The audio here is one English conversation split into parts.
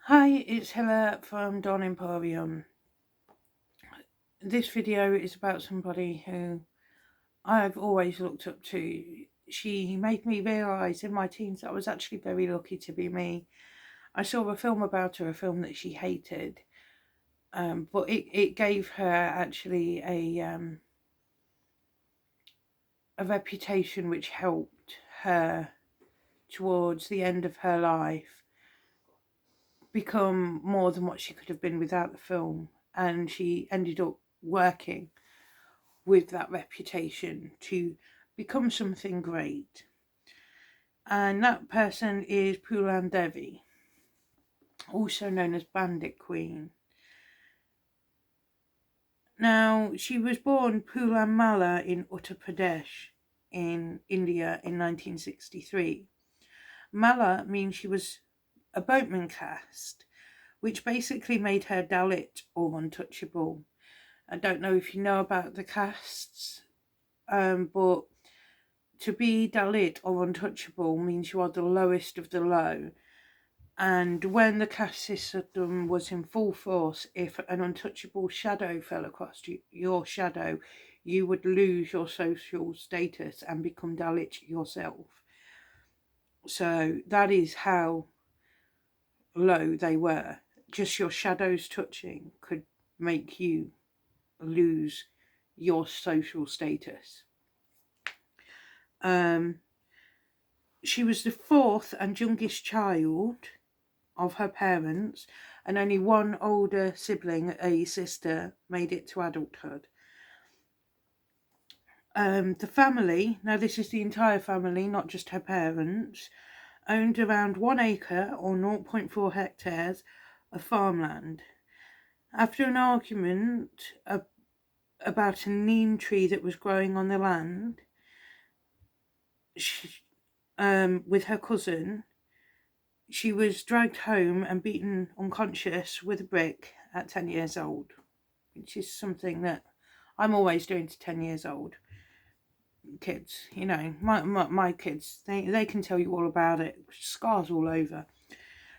Hi, it's Hilla from Dawn Emporium. This video is about somebody who I've always looked up to. She made me realise in my teens I was actually very lucky to be me. I saw a film about her, a film that she hated, but it gave her actually a reputation which helped her towards the end of her life become more than what she could have been without the film. And she ended up working with that reputation to become something great. And that person is Phoolan Devi, also known as Bandit Queen. Now, she was born Phoolan Mala in Uttar Pradesh in India in 1963. Mala means she was a boatman caste, which basically made her Dalit or untouchable. I don't know if you know about the castes, but to be Dalit or untouchable means you are the lowest of the low. And when the caste system was in full force, if an untouchable shadow fell across your shadow, you would lose your social status and become Dalit yourself. So that is how low they were. Just your shadows touching could make you lose your social status. She was the fourth and youngest child of her parents, and only one older sibling, a sister, made it to adulthood. The family, now this is the entire family, not just her parents, owned around 1 acre or 0.4 hectares of farmland. After an argument about a neem tree that was growing on the land, with her cousin, she was dragged home and beaten unconscious with a brick at 10 years old, which is something that I'm always doing to 10 years old kids. You know, my kids, they can tell you all about it. Scars all over.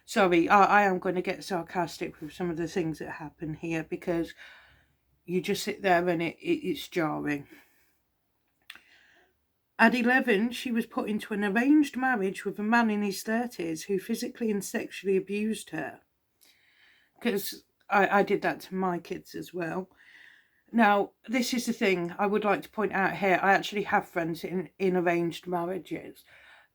Sorry, I am going to get sarcastic with some of the things that happen here because you just sit there and it's jarring. At 11, she was put into an arranged marriage with a man in his 30s who physically and sexually abused her. Because I did that to my kids as well. Now, this is the thing I would like to point out here. I actually have friends in arranged marriages.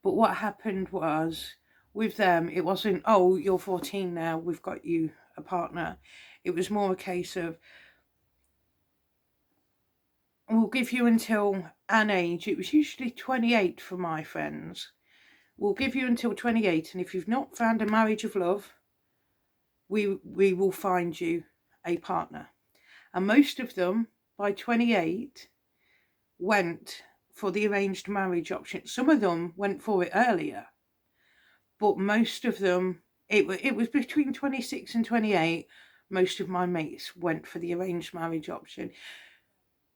But what happened was, with them, it wasn't, oh, you're 14 now, we've got you a partner. It was more a case of, we'll give you until an age. It was usually 28 for my friends. We'll give you until 28, and if you've not found a marriage of love, we will find you a partner. And most of them, by 28, went for the arranged marriage option. Some of them went for it earlier, but most of them, it was between 26 and 28. Most of my mates went for the arranged marriage option.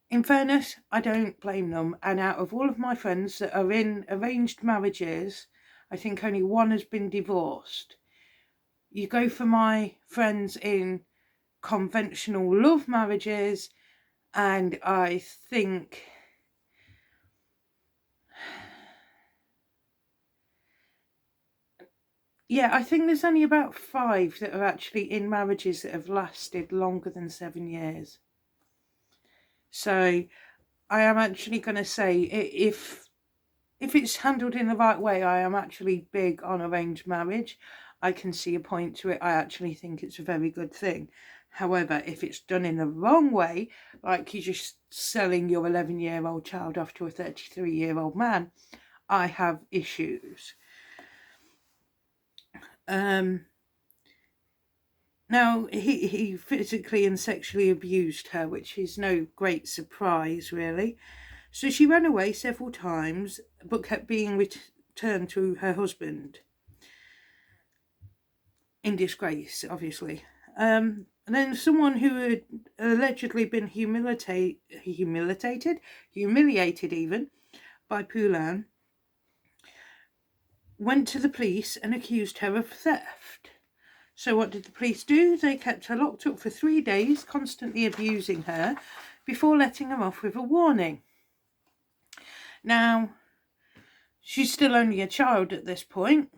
In fairness, I don't blame them. And out of all of my friends that are in arranged marriages, I think only one has been divorced. You go for my friends in conventional love marriages, and I think I think there's only about 5 that are actually in marriages that have lasted longer than 7 years. So I am actually going to say, if it's handled in the right way, I am actually big on arranged marriage. I can see a point to it. I actually think it's a very good thing. However, if it's done in the wrong way, like you're just selling your 11-year-old child off to a 33-year-old man, I have issues. Now, he physically and sexually abused her, which is no great surprise, really. So she ran away several times, but kept being returned to her husband. In disgrace, obviously. And then someone who had allegedly been humiliated even, by Phoolan, went to the police and accused her of theft. So what did the police do? They kept her locked up for 3 days, constantly abusing her, before letting her off with a warning. Now, she's still only a child at this point,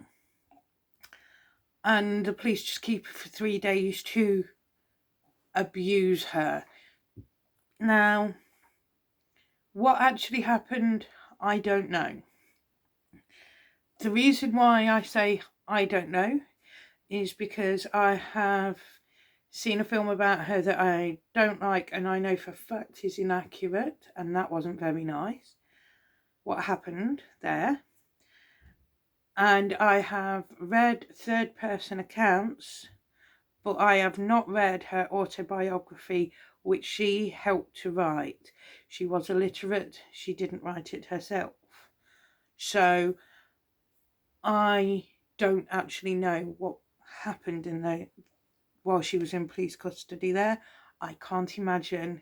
and the police just keep her for 3 days to abuse her. Now, what actually happened, I don't know. The reason why I say I don't know is because I have seen a film about her that I don't like, and I know for a fact is inaccurate, and that wasn't very nice, what happened there. And I have read third-person accounts, but I have not read her autobiography, which she helped to write. She was illiterate, she didn't write it herself. So I don't actually know what happened while she was in police custody there. I can't imagine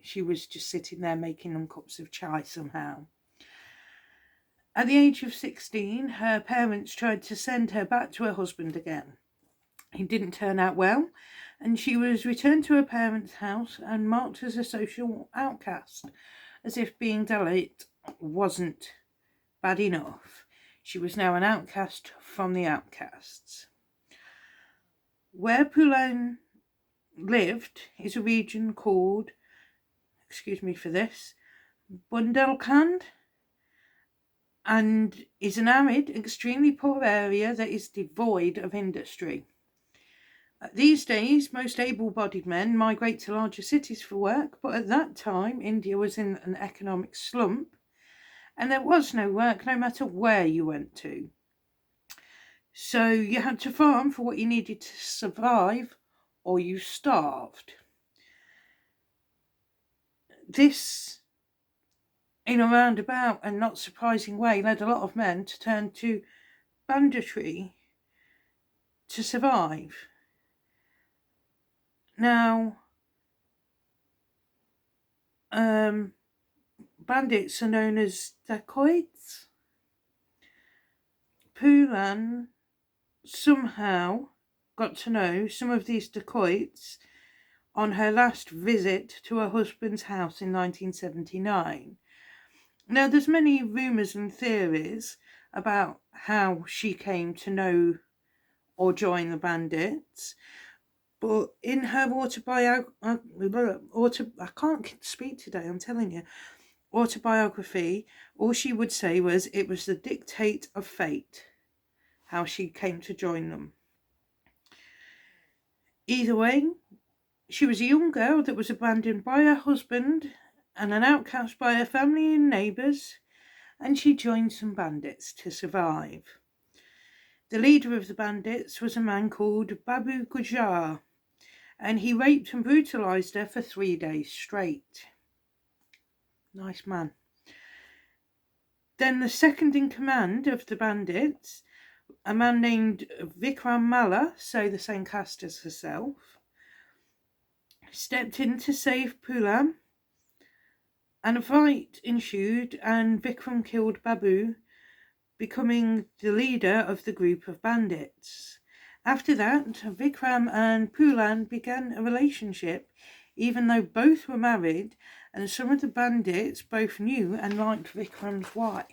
she was just sitting there making them cups of chai somehow. At the age of 16, her parents tried to send her back to her husband again. It didn't turn out well, and she was returned to her parents' house and marked as a social outcast, as if being Dalit wasn't bad enough. She was now an outcast from the outcasts. Where Phoolan lived is a region called, excuse me for this, Bundelkhand, and is an arid, extremely poor area that is devoid of industry. These days, most able-bodied men migrate to larger cities for work, but at that time, India was in an economic slump, and there was no work no matter where you went to. So you had to farm for what you needed to survive, or you starved. This, in a roundabout and not surprising way, led a lot of men to turn to banditry to survive. Now, bandits are known as dacoits. Phoolan somehow got to know some of these dacoits on her last visit to her husband's house in 1979. Now, there's many rumours and theories about how she came to know or join the bandits, but in her autobiography, I can't speak today, I'm telling you, autobiography, all she would say was it was the dictate of fate, how she came to join them. Either way, she was a young girl that was abandoned by her husband and an outcast by her family and neighbours, and she joined some bandits to survive. The leader of the bandits was a man called Babu Gujar, and he raped and brutalised her for 3 days straight. Nice man. Then the second in command of the bandits, a man named Vikram Malla, so the same caste as herself, stepped in to save Phoolan, and a fight ensued and Vikram killed Babu, becoming the leader of the group of bandits. After that, Vikram and Phoolan began a relationship, even though both were married, and some of the bandits both knew and liked Vikram's wife.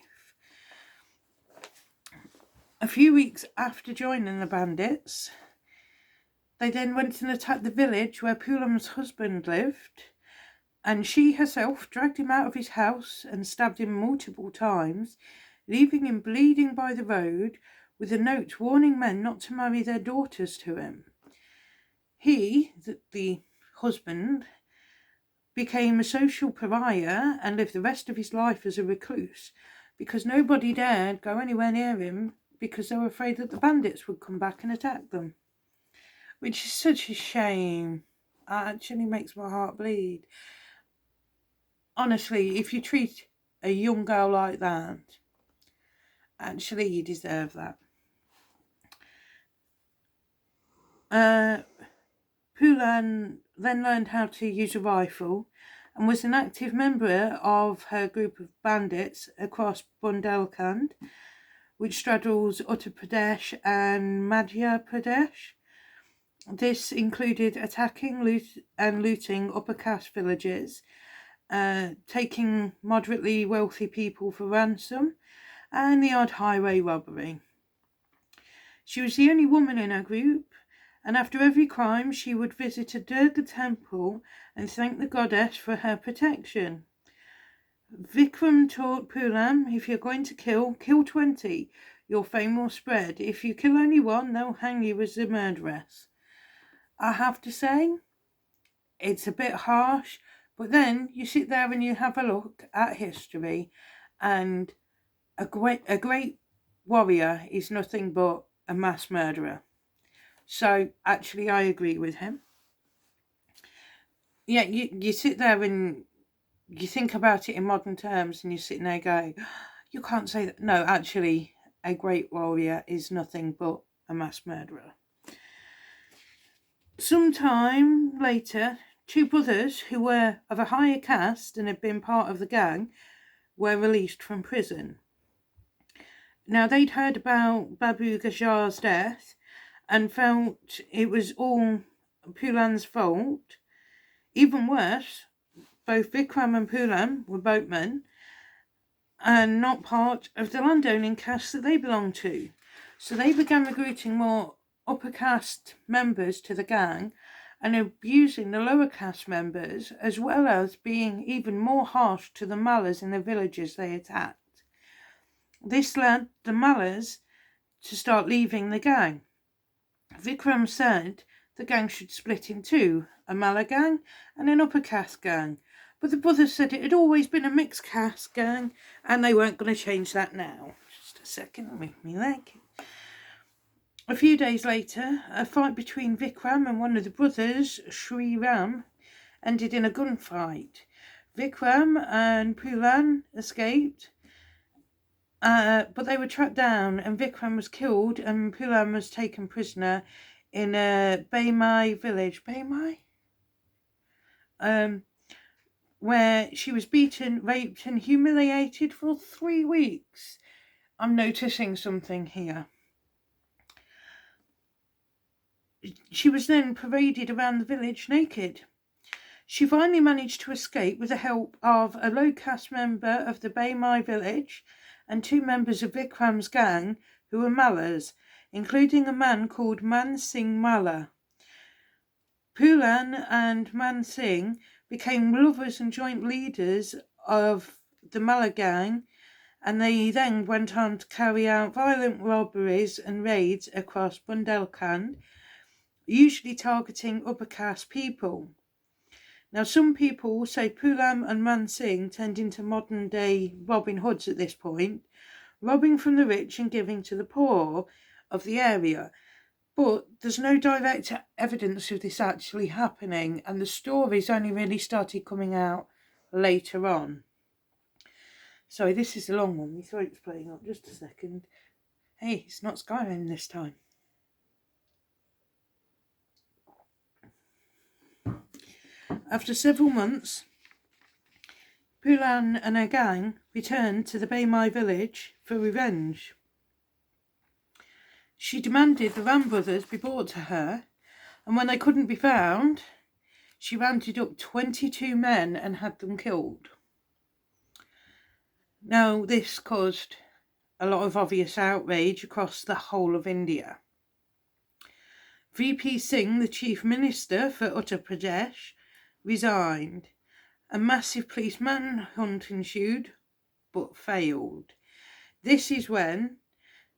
A few weeks after joining the bandits, they then went and attacked the village where Phoolan's husband lived, and she herself dragged him out of his house and stabbed him multiple times, leaving him bleeding by the road with a note warning men not to marry their daughters to him. He, the husband, became a social pariah and lived the rest of his life as a recluse because nobody dared go anywhere near him because they were afraid that the bandits would come back and attack them. Which is such a shame. It actually makes my heart bleed. Honestly, if you treat a young girl like that, actually you deserve that. Phoolan then learned how to use a rifle and was an active member of her group of bandits across Bundelkhand, which straddles Uttar Pradesh and Madhya Pradesh. This included attacking and looting upper caste villages, taking moderately wealthy people for ransom, and the odd highway robbery. She was the only woman in her group, and after every crime she would visit a Durga temple and thank the goddess for her protection. Vikram taught Phoolan, if you're going to kill 20. Your fame will spread. If you kill only one, they'll hang you as a murderess. I have to say, it's a bit harsh, but then you sit there and you have a look at history, and a great warrior is nothing but a mass murderer. So actually I agree with him. Yeah, you sit there and you think about it in modern terms, and you're sitting there going, you can't say that. No, actually, a great warrior is nothing but a mass murderer. Sometime later, 2 brothers who were of a higher caste and had been part of the gang were released from prison. Now, they'd heard about Babu Gajar's death and felt it was all Phoolan's fault. Even worse, both Vikram and Phoolan were boatmen and not part of the landowning caste that they belonged to. So they began recruiting more upper caste members to the gang and abusing the lower caste members, as well as being even more harsh to the Mallas in the villages they attacked. This led the Mallas to start leaving the gang. Vikram said the gang should split in 2, a Malla gang and an upper caste gang. But the brothers said it had always been a mixed caste gang and they weren't going to change that now. Just a second, I'll move my leg. A few days later, a fight between Vikram and one of the brothers, Sri Ram, ended in a gunfight. Vikram and Phoolan escaped, but they were tracked down and Vikram was killed and Phoolan was taken prisoner in a Baimai village. Baimai? Where she was beaten, raped and humiliated for 3 weeks. I'm noticing something here. She was then paraded around the village naked. She finally managed to escape with the help of a low caste member of the Baimai village and 2 members of Vikram's gang who were Mallas, including a man called Man Singh Malla. Phoolan and Man Singh became lovers and joint leaders of the Malla gang, and they then went on to carry out violent robberies and raids across Bundelkhand, usually targeting upper caste people. Now, some people say Phoolan and Man Singh turned into modern day Robin Hoods at this point, robbing from the rich and giving to the poor of the area. But there's no direct evidence of this actually happening, and the stories only really started coming out later on. Sorry, this is a long one. My throat's playing up. Just a second. Hey, it's not Skyrim this time. After several months, Phoolan and her gang returned to the Baimai village for revenge. She demanded the Ram brothers be brought to her, and when they couldn't be found, she rounded up 22 men and had them killed. Now, this caused a lot of obvious outrage across the whole of India. VP Singh, the chief minister for Uttar Pradesh, resigned. A massive police manhunt ensued, but failed. This is when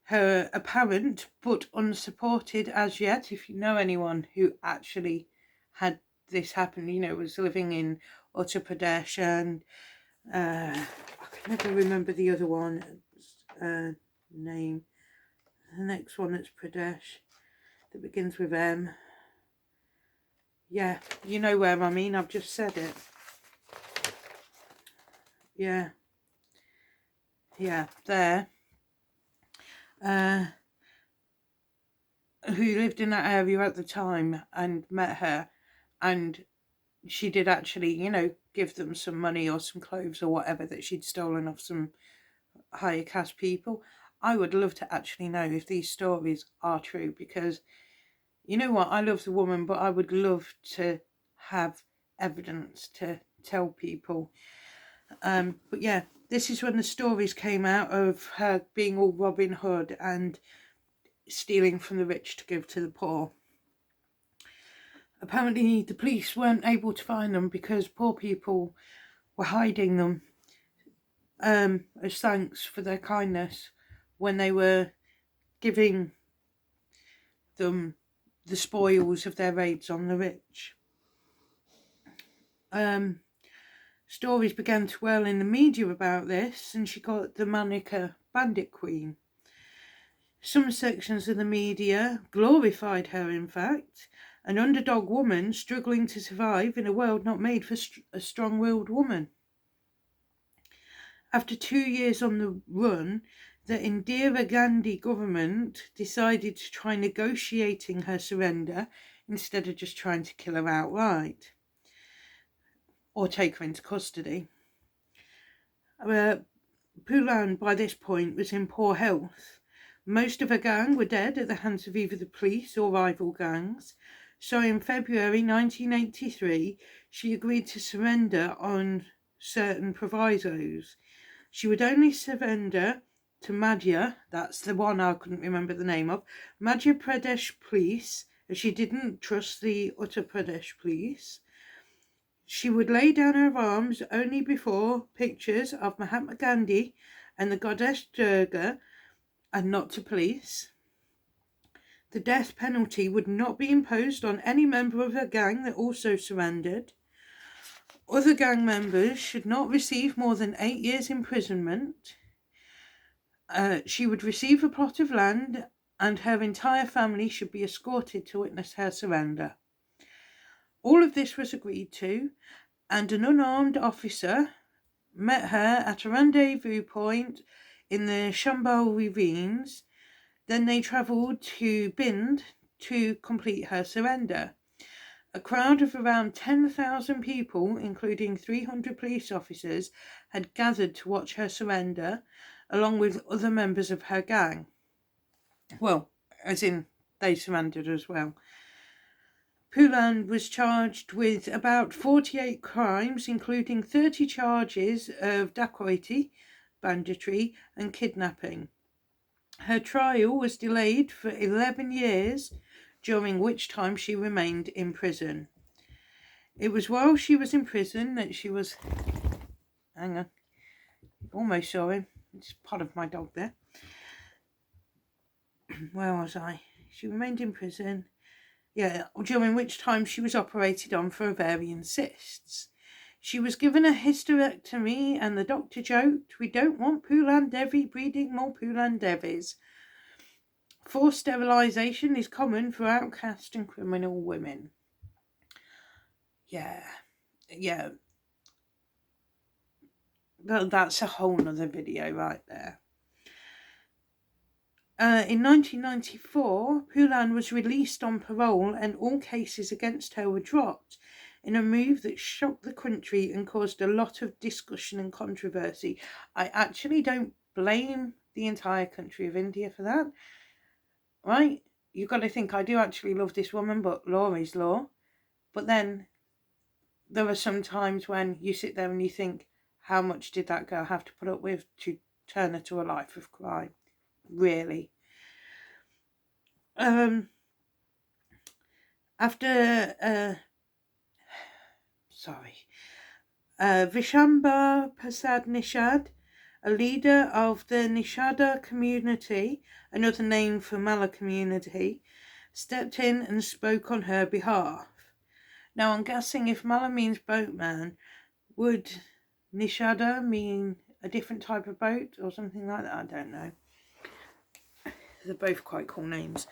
her apparent but unsupported as yet, if you know anyone who actually had this happen, was living in Uttar Pradesh, and I can never remember the other one name. The next one that's Pradesh that begins with M. Yeah, you know where I mean, I've just said it. Yeah, there. Who lived in that area at the time and met her, and she did actually, give them some money or some clothes or whatever that she'd stolen off some higher caste people. I would love to actually know if these stories are true, because You know what? I love the woman, but I would love to have evidence to tell people. But yeah, this is when the stories came out of her being all Robin Hood and stealing from the rich to give to the poor. Apparently the police weren't able to find them because poor people were hiding them as thanks for their kindness when they were giving them the spoils of their raids on the rich. Stories began to whirl in the media about this, and she got the moniker Bandit Queen. Some sections of the media glorified her, in fact, an underdog woman struggling to survive in a world not made for a strong-willed woman. After 2 years on the run, the Indira Gandhi government decided to try negotiating her surrender instead of just trying to kill her outright or take her into custody. Phoolan, by this point, was in poor health. Most of her gang were dead at the hands of either the police or rival gangs. So in February 1983, she agreed to surrender on certain provisos. She would only surrender to Madhya, that's the one I couldn't remember the name of, Madhya Pradesh police, as she didn't trust the Uttar Pradesh police. She would lay down her arms only before pictures of Mahatma Gandhi and the goddess Durga, and not to police. The death penalty would not be imposed on any member of her gang that also surrendered. Other gang members should not receive more than 8 years imprisonment. She would receive a plot of land, and her entire family should be escorted to witness her surrender. All of this was agreed to, and an unarmed officer met her at a rendezvous point in the Chambal ravines. Then they travelled to Bind to complete her surrender. A crowd of around 10,000 people, including 300 police officers, had gathered to watch her surrender, along with other members of her gang. Well, as in, they surrendered as well. Phoolan was charged with about 48 crimes, including 30 charges of dacoity, banditry, and kidnapping. Her trial was delayed for 11 years, during which time she remained in prison. It was while she was in prison that she was... Hang on. Almost saw him. It's part of my dog there. Where was I? She remained in prison. Yeah, during which time she was operated on for ovarian cysts. She was given a hysterectomy, and the doctor joked, "We don't want Phoolan Devi breeding more Phoolan Devis." Forced sterilisation is common for outcast and criminal women. Yeah. Well, that's a whole nother video right there. In 1994, Phoolan was released on parole, and all cases against her were dropped, in a move that shocked the country and caused a lot of discussion and controversy. I actually don't blame the entire country of India for that. Right? You've got to think, I do actually love this woman, but law is law. But then there are some times when you sit there and you think, how much did that girl have to put up with to turn her to a life of crime? Really. Vishamba Prasad Nishad, a leader of the Nishada community, another name for Mala community, stepped in and spoke on her behalf. Now I'm guessing if Mala means boatman, would Nishada mean a different type of boat or something like that? I don't know. They're both quite cool names.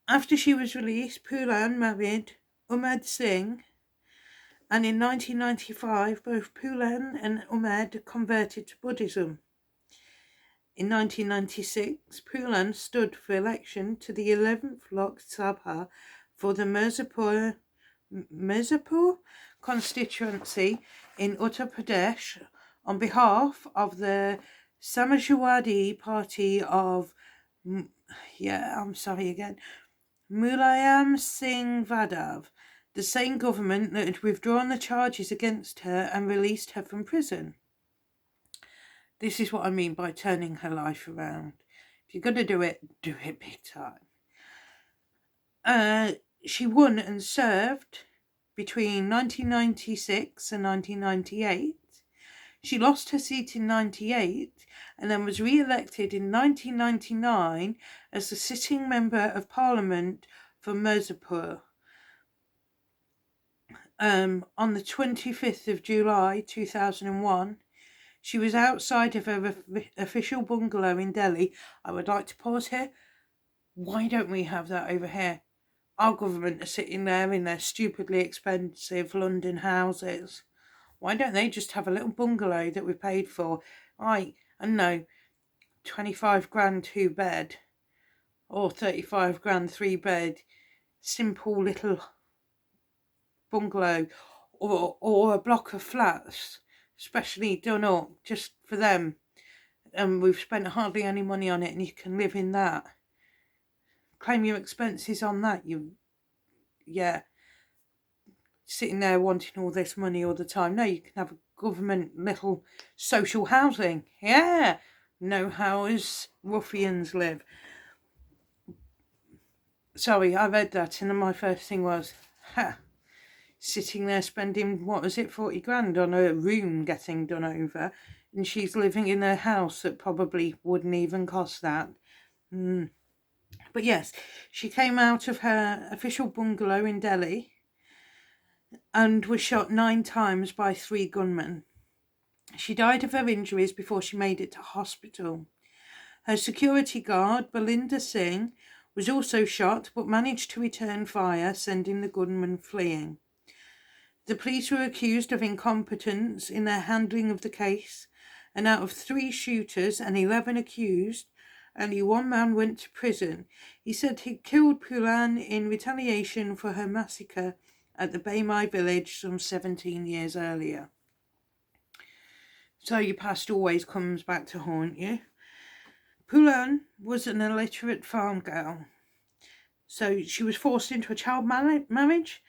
After she was released, Phoolan married Umed Singh, and in 1995 both Phoolan and Umed converted to Buddhism. In 1996, Phoolan stood for election to the 11th Lok Sabha for the Mirzapur constituency in Uttar Pradesh on behalf of the Samajwadi Party of, Mulayam Singh Yadav, the same government that had withdrawn the charges against her and released her from prison. This is what I mean by turning her life around. If you're going to do it big time. She won and served between 1996 and 1998. She lost her seat in 98 and then was re-elected in 1999 as the sitting member of parliament for Mirzapur. On the 25th of July 2001, she was outside of her official bungalow in Delhi. I would like to pause here. Why don't we have that over here? Our government are sitting there in their stupidly expensive London houses. Why don't they just have a little bungalow that we paid for? I know, 25 grand 2 bed or 35 grand 3 bed, simple little bungalow or a block of flats, specially done up just for them. And we've spent hardly any money on it and you can live in that. Claim your expenses on that, sitting there wanting all this money all the time. No, you can have a government little social housing. Yeah, know how us ruffians live. Sorry, I read that and then my first thing was, sitting there spending, 40 grand on a room getting done over, and she's living in a house that probably wouldn't even cost that. But yes, she came out of her official bungalow in Delhi and was shot 9 times by 3 gunmen. She died of her injuries before she made it to hospital. Her security guard, Belinda Singh, was also shot but managed to return fire, sending the gunmen fleeing. The police were accused of incompetence in their handling of the case, and out of 3 shooters and 11 accused, only 1 man went to prison. He said he'd killed Phoolan in retaliation for her massacre at the Baymai village some 17 years earlier. So your past always comes back to haunt you. Phoolan was an illiterate farm girl. So she was forced into a child marriage,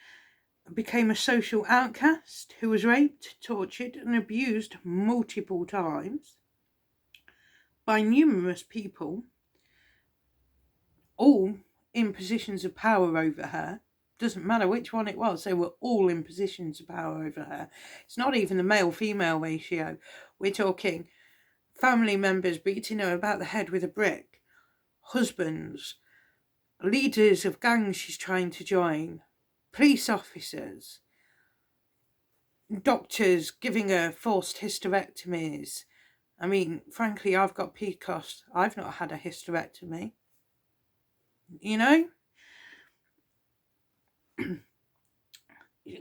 became a social outcast who was raped, tortured and abused multiple times by numerous people, all in positions of power over her. Doesn't matter which one it was, they were all in positions of power over her. It's not even the male-female ratio. We're talking family members beating her about the head with a brick, husbands, leaders of gangs she's trying to join, police officers, doctors giving her forced hysterectomies. I mean, frankly, I've got PCOS. I've not had a hysterectomy. You know?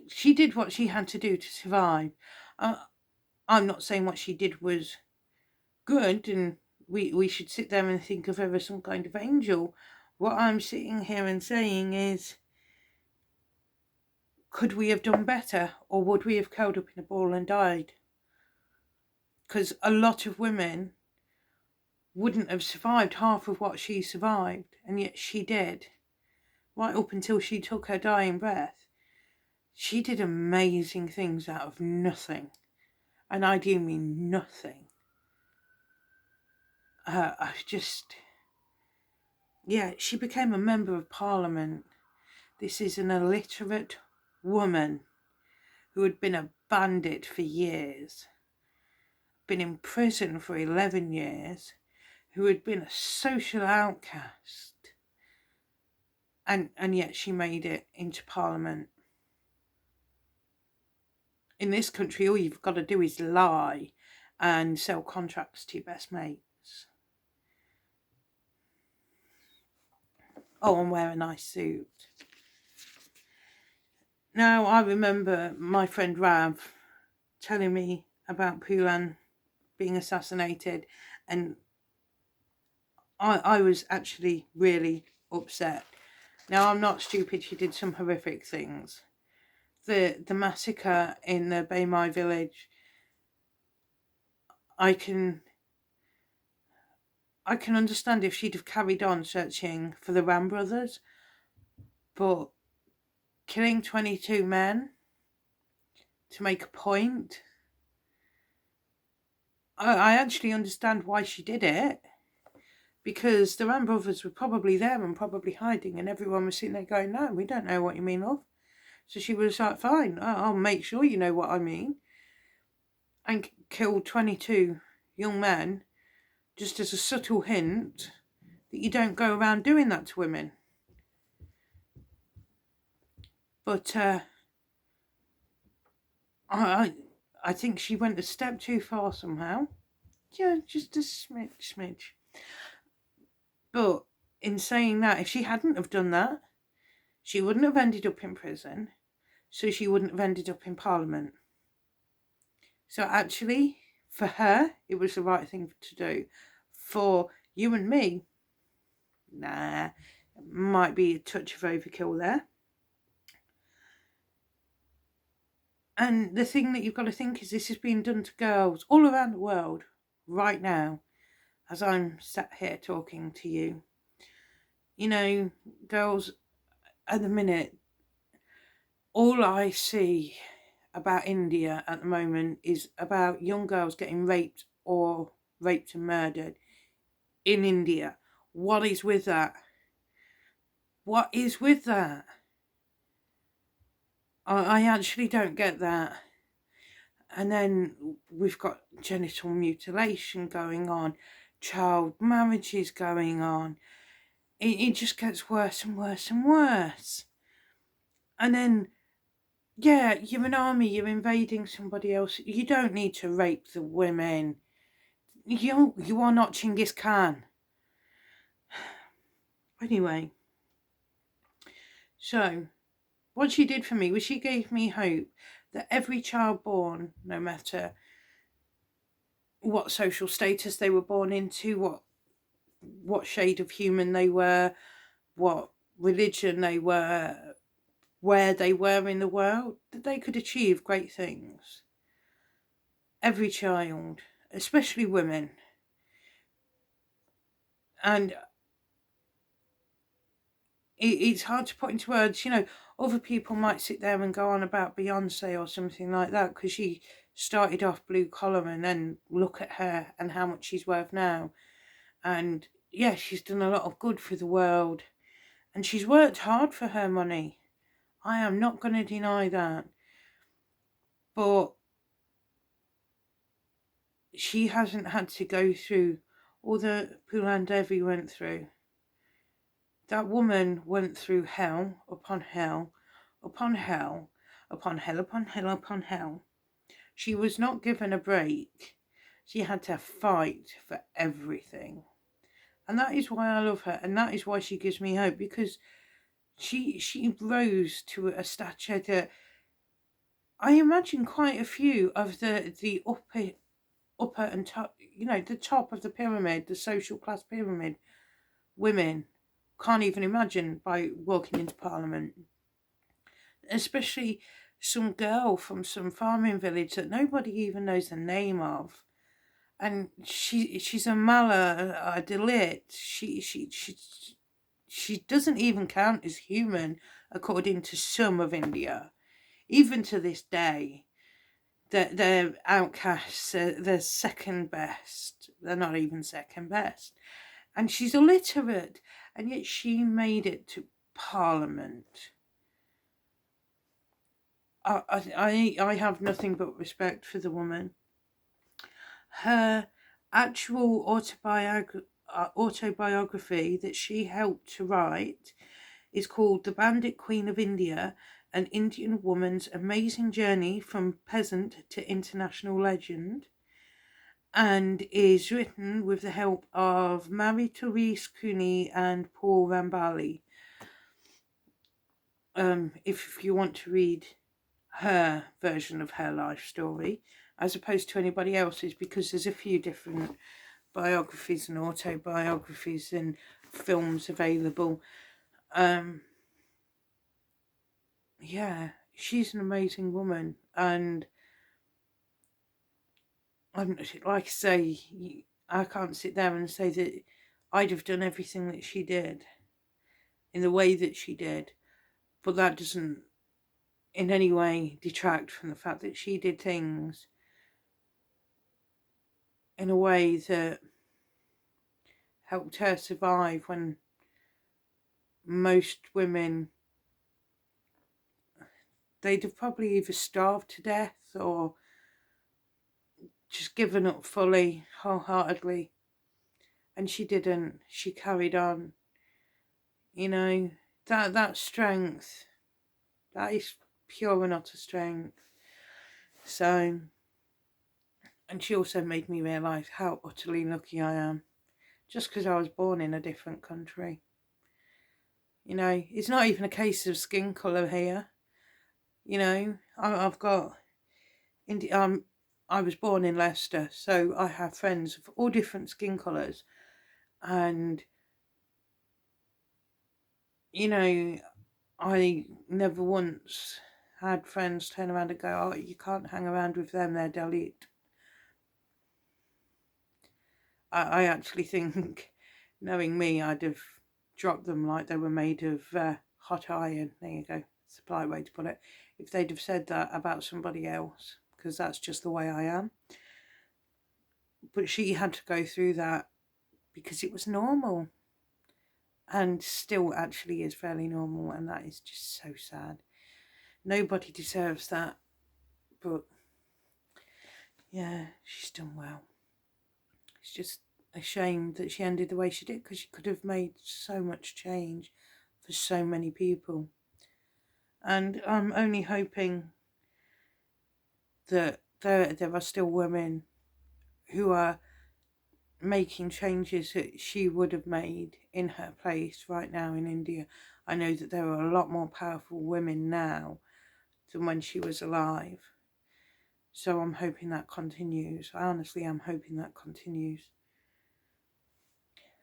She did what she had to do to survive. I'm not saying what she did was good and we should sit there and think of her as some kind of angel. What I'm sitting here and saying is, could we have done better, or would we have curled up in a ball and died? Because a lot of women wouldn't have survived half of what she survived, and yet she did. Right up until she took her dying breath. She did amazing things out of nothing. And I do mean nothing. She became a member of parliament. This is an illiterate woman who had been a bandit for years, been in prison for 11 years, who had been a social outcast, and yet she made it into parliament. In this country, all you've got to do is lie and sell contracts to your best mates. Oh, and wear a nice suit. Now, I remember my friend Rav telling me about Phoolan being assassinated, and I was actually really upset. Now, I'm not stupid, she did some horrific things. The massacre in the Baymai village, I can I can understand if she'd have carried on searching for the Ram brothers, but killing 22 men to make a point, I actually understand why she did it, because the Ram brothers were probably there and probably hiding, and everyone was sitting there going, no, we don't know what you mean, love. So she was like, fine, I'll make sure you know what I mean, and killed 22 young men just as a subtle hint that you don't go around doing that to women. But I think she went a step too far somehow. Yeah, just a smidge. But in saying that, if she hadn't have done that, she wouldn't have ended up in prison, so she wouldn't have ended up in Parliament. So actually, for her, it was the right thing to do. For you and me, nah, might be a touch of overkill there. And the thing that you've got to think is this is being done to girls all around the world right now, as I'm sat here talking to you. You know, girls at the minute, all I see about India at the moment is about young girls getting raped and murdered in India. What is with that? What is with that? I actually don't get that. And then we've got genital mutilation going on, child marriages going on. It just gets worse and worse and worse. And then, yeah, you're an army, you're invading somebody else. You don't need to rape the women. You are not Genghis Khan. Anyway, so what she did for me was she gave me hope that every child born, no matter what social status they were born into, what shade of human they were, what religion they were, where they were in the world, that they could achieve great things. Every child, especially women. And it's hard to put into words. You know, other people might sit there and go on about Beyonce or something like that because she started off blue collar, and then look at her and how much she's worth now. And yeah, she's done a lot of good for the world, and she's worked hard for her money. I am not going to deny that. But she hasn't had to go through all that Phoolan Devi went through. That woman went through hell upon hell upon hell upon hell upon hell upon hell. She was not given a break. She had to fight for everything. And that is why I love her, and that is why she gives me hope, because she rose to a stature that I imagine quite a few of the upper and top, you know, the top of the pyramid, the social class pyramid, women can't even imagine by walking into Parliament. Especially some girl from some farming village that nobody even knows the name of. And she's a Mala, a Dalit. She doesn't even count as human according to some of India. Even to this day, they're outcasts. They're second best. They're not even second best. And she's illiterate, and yet she made it to Parliament. I have nothing but respect for the woman. Her actual autobiography that she helped to write is called The Bandit Queen of India, an Indian woman's amazing journey from peasant to international legend, and is written with the help of Marie-Therese Cooney and Paul Rambali. If you want to read her version of her life story, as opposed to anybody else's, because there's a few different biographies and autobiographies and films available. Yeah, she's an amazing woman, and like I say, I can't sit there and say that I'd have done everything that she did in the way that she did, but that doesn't in any way detract from the fact that she did things in a way that helped her survive when most women, they'd have probably either starved to death or just given up fully, wholeheartedly. And she didn't. She carried on. You know, that strength, that is pure and utter strength. So, and she also made me realise how utterly lucky I am, just because I was born in a different country. You know, it's not even a case of skin colour here. You know, I've got, I was born in Leicester, so I have friends of all different skin colours. And, you know, I never once had friends turn around and go, oh, you can't hang around with them, they're delete. I actually think, knowing me, I'd have dropped them like they were made of hot iron. There you go, it's a polite way to put it. If they'd have said that about somebody else, because that's just the way I am. But she had to go through that because it was normal, and still actually is fairly normal, and that is just so sad. Nobody deserves that, but yeah, she's done well. It's just a shame that she ended the way she did, because she could have made so much change for so many people. And I'm only hoping that there are still women who are making changes that she would have made in her place right now in India. I know that there are a lot more powerful women now than when she was alive. So I'm hoping that continues. I honestly am hoping that continues.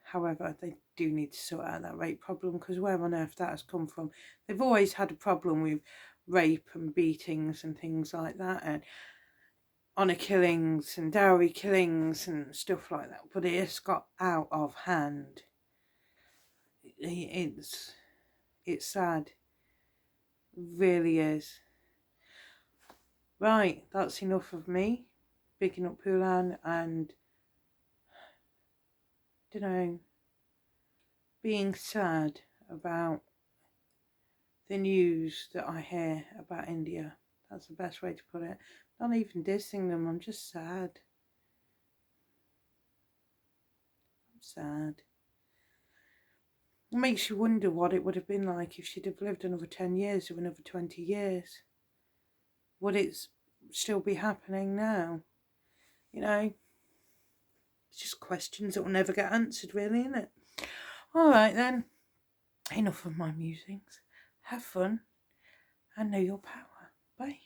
However, they do need to sort out that rape problem, because where on earth that has come from. They've always had a problem with rape and beatings and things like that, and honour killings and dowry killings and stuff like that. But it has got out of hand. It's sad. It really is. Right, that's enough of me picking up Phoolan and, being sad about the news that I hear about India. That's the best way to put it. Not even dissing them, I'm just sad. I'm sad. It makes you wonder what it would have been like if she'd have lived another 10 years or another 20 years. Would it still be happening now? You know, it's just questions that will never get answered, really, isn't it? Alright then, enough of my musings. Have fun and know your power. Bye.